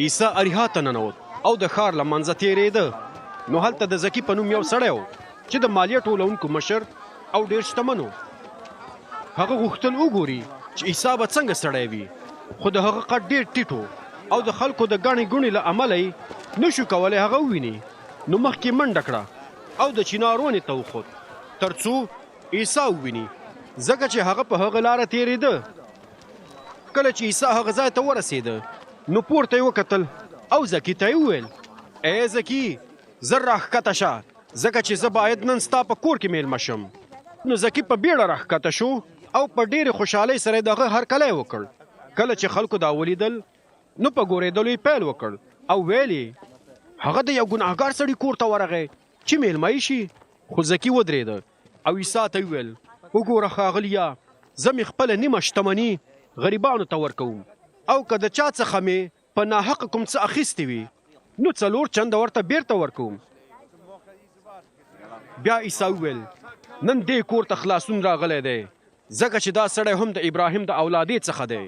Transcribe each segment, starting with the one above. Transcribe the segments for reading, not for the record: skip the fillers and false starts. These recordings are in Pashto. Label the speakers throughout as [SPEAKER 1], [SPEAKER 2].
[SPEAKER 1] عیسی اریحا ته ننوت او د ښار له منځه تېرېده. نو هلته د زکي په نوم یو سړی و چې د مالیه ټولونکو مشر او ډېر شتمن و. هغه غوښتل وګوري چې عیسی به څنګه سړی وي، خو د هغه قد ډېر ټیټ و او د خلکو د ګڼې ګوڼې له امله یې نشو کولی هغه وویني. نو مخکې منډه کړه او د چینار ونې ته وخوت تر څو عیسی وویني، ځکه چې هغه په هغه لاره تېرېده. کله چې عیسی هغه ځای ته ورسېده نو پورته یې وکتل او زکي ته یې وویل: ای زکي، زر راښکته شه، ځکه چې زه باید نن ستا په کور کې میلمه شم. نو زکي په بیړه راښکته شو او په ډېرې خوشحالۍ سره یې د هغه هرکلی وکړ. کله چې خلکو دا ولیدل نو په ګورېدلو یې پیل وکړ او ویل یې: هغه د یو ګناهګار سړي کور ته ورغی چې میلمه یې شي. خو زکي ودرېده او عیسی ته وویل: وګوره ښاغليه، زه مې خپله نیمه شتمني غریبانو ته ورکوم، او که د چا څخه مې په ناحقه کوم څه اخیستی وي نو 4 چنده ورته بیرته ورکوم. بیا عیسی وویل: نن دې کور ته خلاصون راغلی دی، ځکه چې دا سړی هم د ابراهیم د اولادې څخه دی.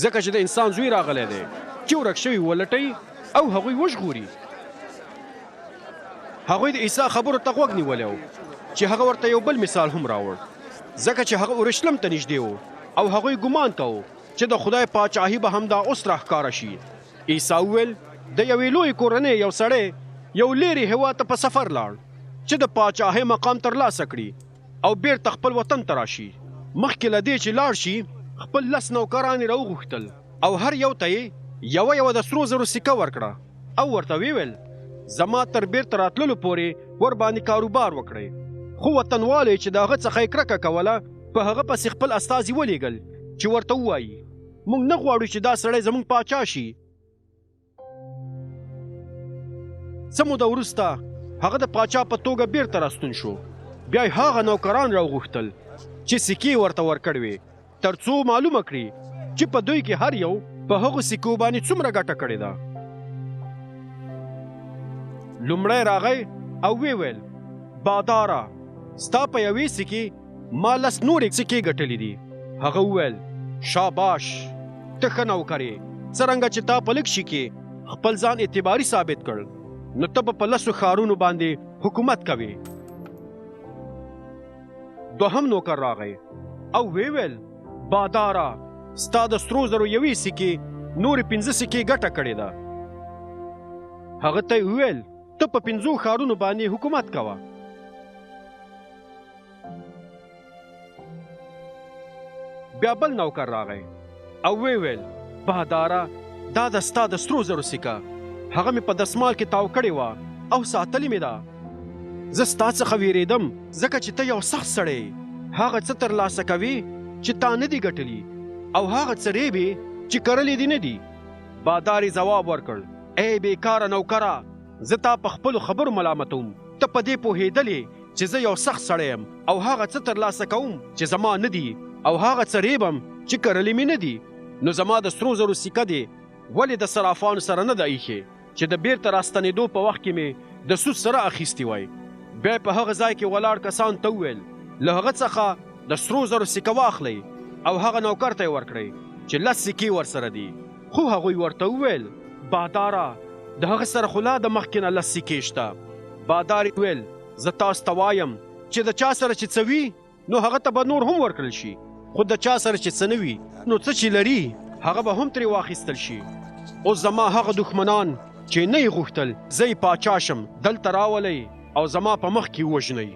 [SPEAKER 1] ځکه چې د انسان زوی راغلی دی چې ورک شوي ولټوي او هغوی وژغوري. هغوی د عیسی خبرو ته غوږ نیولی و چې هغه ورته یو بل مثال هم راوړ، ځکه چې هغه اورشلیم ته نږدې و او هغوی ګمان کوو چې د خدای پاچاهي به همدا اوس راښکاره شي. عیسی وویل: د یوې لویې کورنۍ یو سړی یو لیرې هېواد ته په سفر لاړ چې د پاچاهۍ مقام ترلاسه کړي او بیرته خپل وطن ته راشي. مخکې له دې چې لاړ شي خپل 10 نوکران یې راوغوښتل او هر یو ته یې یوه د سرو زرو سکه ورکړه او ورته ویې زما تر بیرته راتللو پورې ورباندې کاروبار وکړئ. خو وطنوالو چې د هغه څخه یې کرکه کوله په هغه پسې خپل استازي ولیږل چې ورته ووایي: موږ نه غواړو چې دا سړی زموږ پاچا شي. څه موده وروسته هغه د پاچا په توګه بیرته راستون شو. بیا یې هغه نوکران راوغوښتل چې سکې ورته ورکړې وې تر څو معلومه کړي چې په دوی کې هر یو په هغو سکو باندې څومره ګټه کړې ده. لومړی راغی او ویې ویل: باداره، ستا په یوې سکې ما 10 نورې سکې ګټلې دي. هغه وویل: شاباش، ته ښه نوکر یې. څرنګه چې تا په لږ شي کې خپل ځان اعتباري ثابت کړ نو ته به په 10 ښارونو باندې حکومت کوې. دوهم نوکر راغی او ویې ویل: باداره، ستا د سرو زرو یوې سکې نورې 15 سکې ګټه کړې ده. هغه ته یې وویل: ته په 5 ښارونو باندې حکومت کوه. بیا بل نوکر راغی او ویې ویل: باداره، دا د ستا د سرو زرو سکه، هغه مې په دسمال کې تاو کړې وه او ساتلې مې ده. زه ستا څخه ویرېدم ځکه چې ته یو سخت سړی یې، هغه څه ترلاسه کوې چې تا نه دي ګټلي او هغه څه ریبې چې کرلې دي نه دي. بادار یې ځواب ورکړ: ای بیکاره نوکره، زه تا په خپلو خبرو ملامتوم. ته په دې پوهېدلې چې زه یو سخت سړی یم او هغه څه ترلاسه کوم چې زما نه دي او هغه څه ریبم چې کرلې مې نه دي. نو زما د سرو زرو سکه دې ولې د صرافانو سره نه ده ایښې چې د بیرته راستنېدو په وخت کې مې د سود سره اخیستې وای؟ بیا په هغه ځای کې ولاړ کسان ته وویل: له هغه څخه د سرو زرو سکه واخلئ او هغه نوکر ته یې ورکړئ چې 10 سکې ورسره دي. خو هغوی ورته وویل: باداره، د هغه سره خو لا د مخکې نه 10 سکې شته. بادار یې ویل: زه تاسو ته وایم چې د چا سره چې څه وي نو هغه ته به نور هم ورکړل شي، خو د چا سره چې څه نه وي نو څه چې لري هغه به هم ترې واخیستل شي. اوس زما هغه دښمنان چې نه یې غوښتل زه یې پاچا شم دلته راولئ او زما په مخ کې ووژنئ.